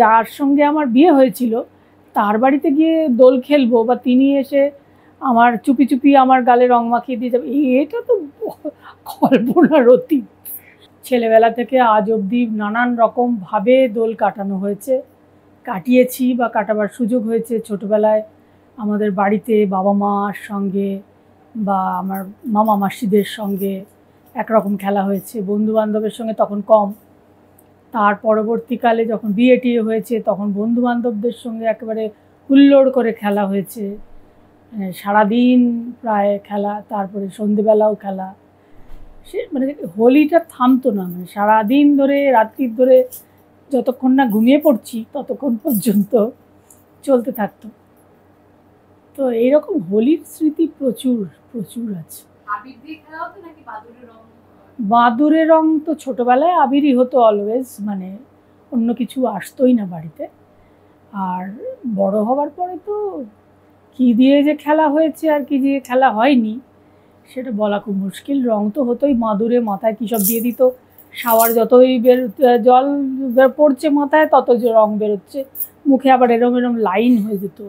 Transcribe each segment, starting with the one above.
যার সঙ্গে আমার বিয়ে হয়েছিল তার বাড়িতে গিয়ে দোল খেলবো বা তিনি এসে আমার চুপি চুপি আমার গালে রং মাখিয়ে দিয়ে যাবে, এটা তো কল্পনার অতীত। ছেলেবেলা থেকে আজ অবধি নানান রকমভাবে দোল কাটানো হয়েছে, কাটিয়েছি বা কাটাবার সুযোগ হয়েছে। ছোটোবেলায় আমাদের বাড়িতে বাবা মার সঙ্গে বা আমার মামা মাসিদের সঙ্গে একরকম খেলা হয়েছে, বন্ধুবান্ধবের সঙ্গে তখন কম। তার পরবর্তীকালে যখন বিয়ে টিয়ে হয়েছে তখন বন্ধুবান্ধবদের সঙ্গে একেবারে হুল্লোড় করে খেলা হয়েছে, সারাদিন প্রায় খেলা, তারপরে সন্ধেবেলাও খেলা। সে মানে হোলিটা থামতো না, মানে সারাদিন ধরে রাত্রির ধরে যতক্ষণ না ঘুমিয়ে পড়ছি ততক্ষণ পর্যন্ত চলতে থাকতো। তো এইরকম হোলির স্মৃতি প্রচুর প্রচুর আছে। বাদুড়ে রং তো ছোটোবেলায় আবিরই হতো অলওয়েজ, মানে অন্য কিছু আসতোই না বাড়িতে। আর বড় হওয়ার পরে তো কী দিয়ে যে খেলা হয়েছে আর কি দিয়ে খেলা হয়নি সেটা বলা খুব মুশকিল। রং তো হতোই, মাদুরে মাথায় কী সব দিয়ে দিত, শাওয়ার যতই জল পড়ছে মাথায় তত রং বেরোচ্ছে, মুখে আবার এরম এরম লাইন হয়ে যেত,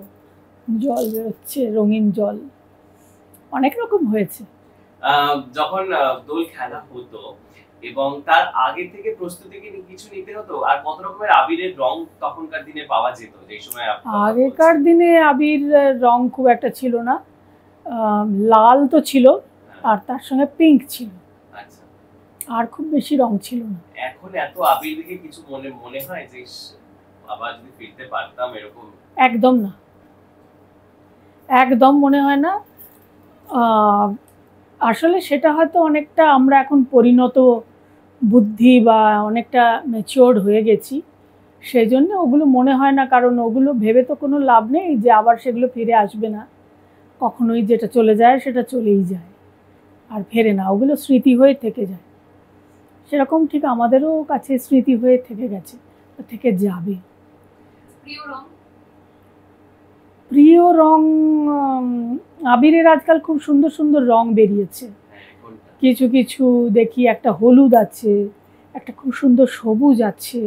জল বেরোচ্ছে, রঙিন জল, অনেক রকম হয়েছে। যখন দোল খেলা হতো এবং তার আগে থেকে প্রস্তুতি কি কিছু নিতে হতো, আর কত রকমের আবিরের রং তখনকার দিনে পাওয়া যেত যে সময়? আগেকার দিনে আবির রং খুব একটা ছিল না, লাল তো ছিল আর তার সঙ্গে পিঙ্ক ছিল, আর খুব বেশি রং ছিল না। এখন এত আবির দেখে কিছু মনে হয় যে আবার যদি ফিরতে পারতাম এরকম? একদম না, একদম মনে হয় না। আসলে সেটা হয়তো অনেকটা আমরা এখন পরিণত বুদ্ধি বা অনেকটা ম্যাচিওর্ড হয়ে গেছি, সেই জন্য ওগুলো মনে হয় না। কারণ ওগুলো ভেবে তো কোনো লাভ নেই যে আবার সেগুলো ফিরে আসবে না, কখনোই যেটা চলে যায় সেটা চলেই যায় আর ফেরে না, ওগুলো স্মৃতি হয়ে থেকে যায়। সেরকম ঠিক আমাদেরও কাছে স্মৃতি হয়ে থেকে গেছে, থেকে যাবে। প্রিয় রং আবিরের আজকাল খুব সুন্দর সুন্দর রং বেরিয়েছে, কিছু কিছু দেখি একটা হলুদ আছে, একটা খুব সুন্দর সবুজ আছে,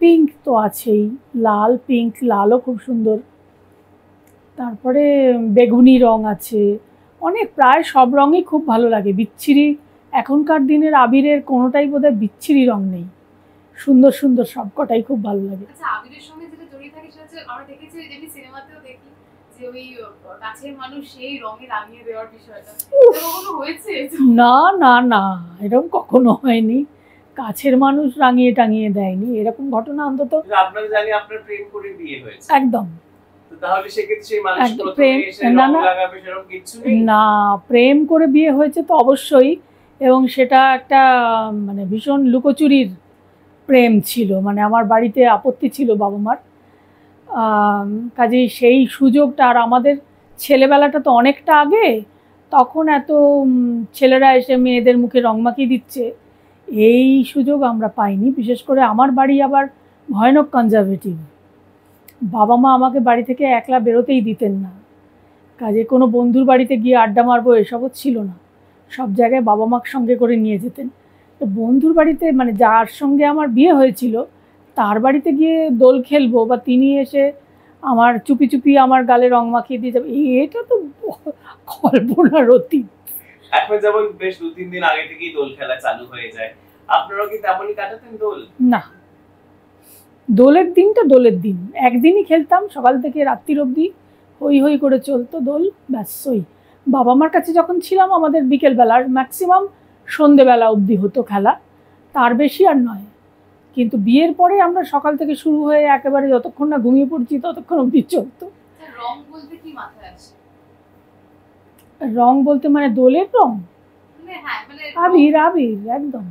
পিঙ্ক তো আছেই, লাল, পিঙ্ক, লালও খুব সুন্দর, তারপরে বেগুনি রং আছে, অনেক, প্রায় সব রঙই খুব ভালো লাগে। বিচ্ছিরি এখনকার দিনের আবিরের কোনোটাই বোধহয় বিচ্ছিরি রং নেই, সুন্দর সুন্দর সবকটাই খুব ভালো লাগে। আচ্ছা, আবিরের সঙ্গে যেটা জড়িয়ে থাকে সেটা হচ্ছে আমরা দেখেছি যেমনি সিনেমাতেও দেখি যে ওই কাছের মানুষ সেই রঙে রাঙিয়ে দেওয়ার বিষয়টা, কখনো হয়েছে? না না না, এরকম কখনো হয়নি, কাছের মানুষ রাঙিয়ে টাঙিয়ে দেয়নি, এরকম ঘটনা অন্তত আপনারা জানি আপনার প্রেম করে বিয়ে হয়েছে। একদম। তাহলে সেক্ষেত্রে সেই মানুষ প্রথমে এসে রং লাগাবে সেরকম কিছু নেই? না, প্রেম করে বিয়ে হয়েছে তো অবশ্যই, এবং সেটা একটা মানে ভীষণ লুকোচুরির প্রেম ছিল, মানে আমার বাড়িতে আপত্তি ছিল বাবা মার, কাজেই সেই সুযোগটা, আর আমাদের ছেলেবেলাটা তো অনেকটা আগে, তখন এত ছেলেরা এসে মেয়েদের মুখে রং মাখিয়ে দিচ্ছে এই সুযোগ আমরা পাইনি। বিশেষ করে আমার বাড়ি আবার ভয়ানক কনজারভেটিভ, বাবা মা আমাকে বাড়ি থেকে একলা বেরোতেই দিতেন না, কাজে কোনো বন্ধুর বাড়িতে গিয়ে আড্ডা মারবো এসবও ছিল না, সব জায়গায় বাবা মাকে সঙ্গে করে নিয়ে যেতেন। তো বন্ধুর বাড়িতে, মানে যার সঙ্গে আমার বিয়ে হয়েছিল তার বাড়িতে গিয়ে দোল খেলবো বা তিনি এসে আমার চুপি চুপি আমার গালে রং মাখিয়ে দিয়ে যাবে, এটা তো কল্পনার অতীত। এখন যেমন বেশ 2-3 দিন আগে থেকেই দোল খেলা চালু হয়ে যায়, আপনারা কি তেমনই কাটাতেন দোল? না, দোলের দিনটা দোলের দিন, একদিনই খেলতাম, সকাল থেকে রাত্রির অবধি হই হই করে চলতো দোল, ব্যাস। ওই বাবা মার কাছে যখন ছিলাম আমাদের বিকেলবেলার ম্যাক্সিমাম সন্ধেবেলা অবধি হতো খেলা, তার বেশি আর নয়। কিন্তু বিয়ের পরে আমরা সকাল থেকে শুরু হয়ে একেবারে যতক্ষণ না ঘুমিয়ে পড়ছি ততক্ষণ অবধি চলতো। রং বলতে কি মাথায় আসে? রং বলতে মানে দোলের রং? আবির, আবির, একদম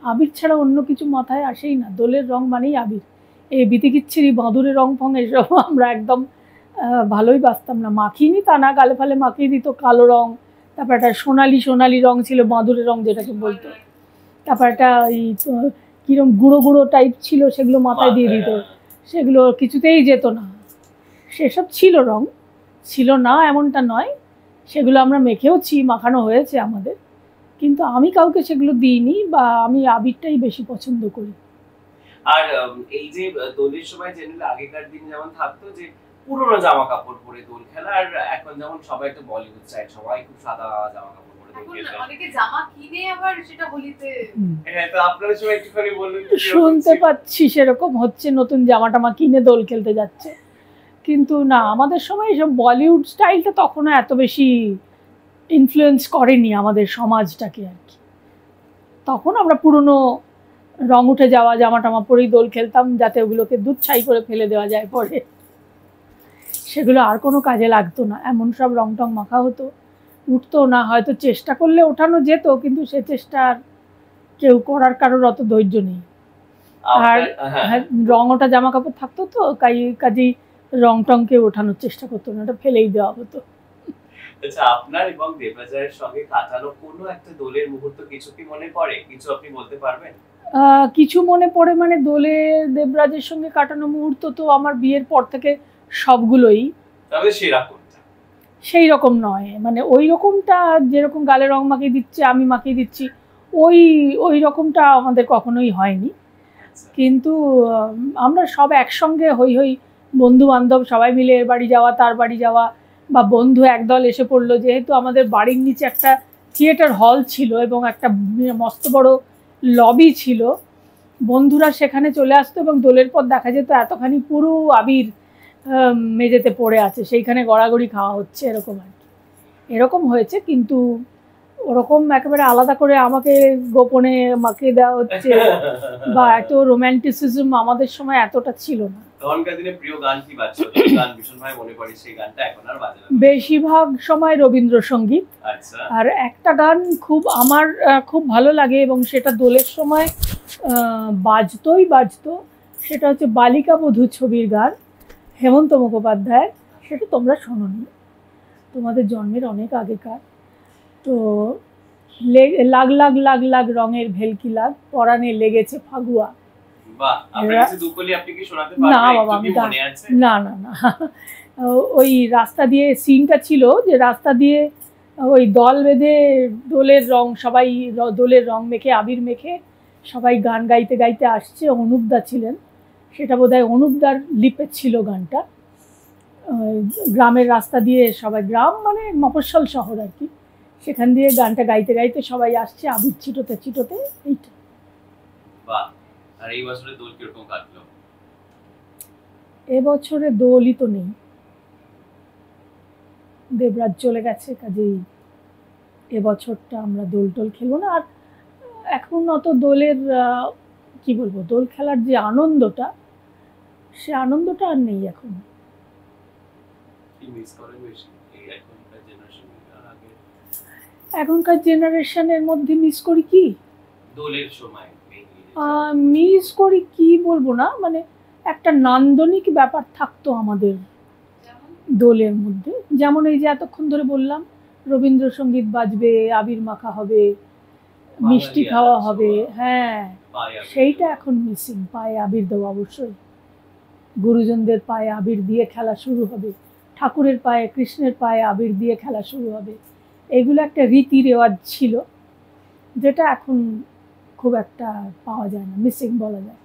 আবির ছাড়া অন্য কিছু মাথায় আসেই না। দোলের রং মানেই আবির। এই বিতিকিচ্ছিরি বাঁদুরে রং ফং এসব আমরা একদম ভালোই বাঁচতাম না, মাখিনি তা না, গালে ফালে মাখিয়ে দিত কালো রং, তারপর একটা সোনালি সোনালি রং ছিল বাঁদুরের রং যেটাকে বলতো, তারপর একটা এই কীরকম গুঁড়ো গুঁড়ো টাইপ ছিল সেগুলো মাথায় দিয়ে দিত, সেগুলো কিছুতেই যেত না। সেসব ছিল, রং ছিল না এমনটা নয়, সেগুলো আমরা মেখেওছি, মাখানো হয়েছে আমাদের, কিন্তু আমি কাউকে সেগুলো দিইনি, বা আমি আবিরটাই বেশি পছন্দ করি। আর এই যে দোলের সময় জেনারেলি আগেকার দিন যেমন থাকতো যে পুরোনো জামা কাপড় পরে দোল খেলা, আর এখন যেমন সবাই একটা বলিউড স্টাইল, সবাই খুব সাদা জামা কাপড় পরে দোল এখন খেলতে। অনেকে জামা কিনে আবার সেটা হোলিতে। হ্যাঁ, তো আপনারা সবাই একটুখানি বলুন তো কিরকম শুনতে ছিল? পাচ্ছি সেরকম হচ্ছে, নতুন জামা টামা কিনে দোল খেলতে যাচ্ছে, কিন্তু না, আমাদের সময় এসব বলিউড স্টাইলটা তখনও এত বেশি ইনফ্লুয়েন্স করেনি আমাদের সমাজটাকে আর কি। তখন আমরা পুরনো রং উঠে যাওয়া জামা টামা পরেই দোল খেলতাম, যাতে ওগুলোকে দুধ ছাই করে ফেলে দেওয়া যায় পরে, সেগুলো আর কোনো কাজে লাগতো না, এমন সব রং টং মাখা হতো, উঠতো না। হয়তো চেষ্টা করলে ওঠানো যেত, কিন্তু সে চেষ্টা আর কেউ করার কারোর অত ধৈর্য নেই। আর হ্যাঁ, রং ওঠা জামা কাপড় থাকতো তো, কাজেই রং টংকে ওঠানোর চেষ্টা করতো না, ওটা ফেলেই দেওয়া হতো। আচ্ছা, আপনার এবং দেবরাজের সঙ্গে কাটানো কোনো একটা দোলের মুহূর্ত কিছু কি মনে পড়ে? কিছু আপনি বলতে পারবেন? কিছু মনে পড়ে মানে দোলে দেবরাজের সঙ্গে কাটানো মুহূর্ত তো আমার বিয়ের পর থেকে সবগুলোই তবে সেরা কোনটা? সেই রকম নয়, মানে ওই রকমটা যেরকম গালে রং মাখিয়ে দিচ্ছে আমি মাখিয়ে দিচ্ছি, ওই ওই রকমটা আমাদের কখনোই হয়নি। আচ্ছা, কিন্তু আমরা সব একসঙ্গে হই হই, বন্ধু বান্ধব সবাই মিলে এর বাড়ি যাওয়া তার বাড়ি যাওয়া, বা বন্ধু একদল এসে পড়লো, যেহেতু আমাদের বাড়ির নিচে একটা থিয়েটার হল ছিল এবং একটা মস্ত বড় লবি ছিল, বন্ধুরা সেখানে চলে আসতো এবং দোলের পর দেখা যেত এতখানি পুরো আবির মেঝেতে পড়ে আছে, সেইখানে গড়াগড়ি খাওয়া হচ্ছে, এরকম আর কি। এরকম হয়েছে, কিন্তু ওরকম একেবারে আলাদা করে আমাকে গোপনে মাখিয়ে দেওয়া হচ্ছে বা এত রোম্যান্টিসিজম আমাদের সময় এতটা ছিল না। তখনকার দিনে প্রিয় গান কি বাজতো? গান ভীষণ ভাবে মনে পড়ে, সেই গানটা এখন আর বাজে না। বেশিরভাগ সময় রবীন্দ্রসঙ্গীত, আচ্ছা, আর একটা গান খুব আমার খুব ভালো লাগে এবং সেটা দোলের সময় বাজতো, সেটা হচ্ছে বালিকা বধূ ছবির গান, হেমন্ত মুখোপাধ্যায়। সেটা তোমরা শোনোনি, তোমাদের জন্মের অনেক আগেকার। তো লাগ লাগ লাগ লাগ রঙের ভেলকি লাগ, পরাণে লেগেছে ফাগুয়া। বাহ, আপনার কাছে দুকলি আপনি কি শোনাতে না পারবেন? বাবা, একটু কি মনে আছে? না না না, ওই রাস্তা দিয়ে সিনটা ছিল যে রাস্তা দিয়ে ওই দল বেঁধে দোলের রং, সবাই দোলের রং মেখে আবির মেখে সবাই গান গাইতে গাইতে আসছে, অনুপদা ছিলেন, সেটা বোধহয় অনুপদার লিপে ছিল গানটা। গ্রামের রাস্তা দিয়ে সবাই, গ্রাম মানে মফস্বল শহর আর কি, সেখান দিয়ে গানটা গাইতে গাইতে সবাই আসছে আবির ছিটোতে ছিটোতে, এইটা। বাহ, আর এই বছরে দোল কিরকম কাটলো? এবছরে দোলই তো নেই, দেবরাজ চলে গেছে, কাজেই এবছরটা আমরা দোল টোল খেলবো না। আর এখন অত দোলের কি বলবো, দোল খেলার যে আনন্দটা, সে আনন্দটা আর নেই এখন। কি মিস করেন বেশি এই এখনকার জেনারেশন আর আগে এখনকার জেনারেশনের মধ্যে মিস করি কি, দোলের সময়? মিস করি কি বলবো না, মানে একটা নান্দনিক ব্যাপার থাকতো আমাদের যেমন দোলের মধ্যে, যেমন এই যে এতক্ষণ ধরে বললাম রবীন্দ্রসঙ্গীত বাজবে, আবির মাখা হবে, মিষ্টি খাওয়া হবে, হ্যাঁ, সেইটা এখন মিসিং। পায়ে আবির দেওয়া, অবশ্যই গুরুজনদের পায়ে আবির দিয়ে খেলা শুরু হবে, ঠাকুরের পায়ে, কৃষ্ণের পায়ে আবির দিয়ে খেলা শুরু হবে, এগুলো একটা রীতি রেওয়াজ ছিল, যেটা এখন খুব একটা পাওয়া যায় না, মিসিং বলা যায়।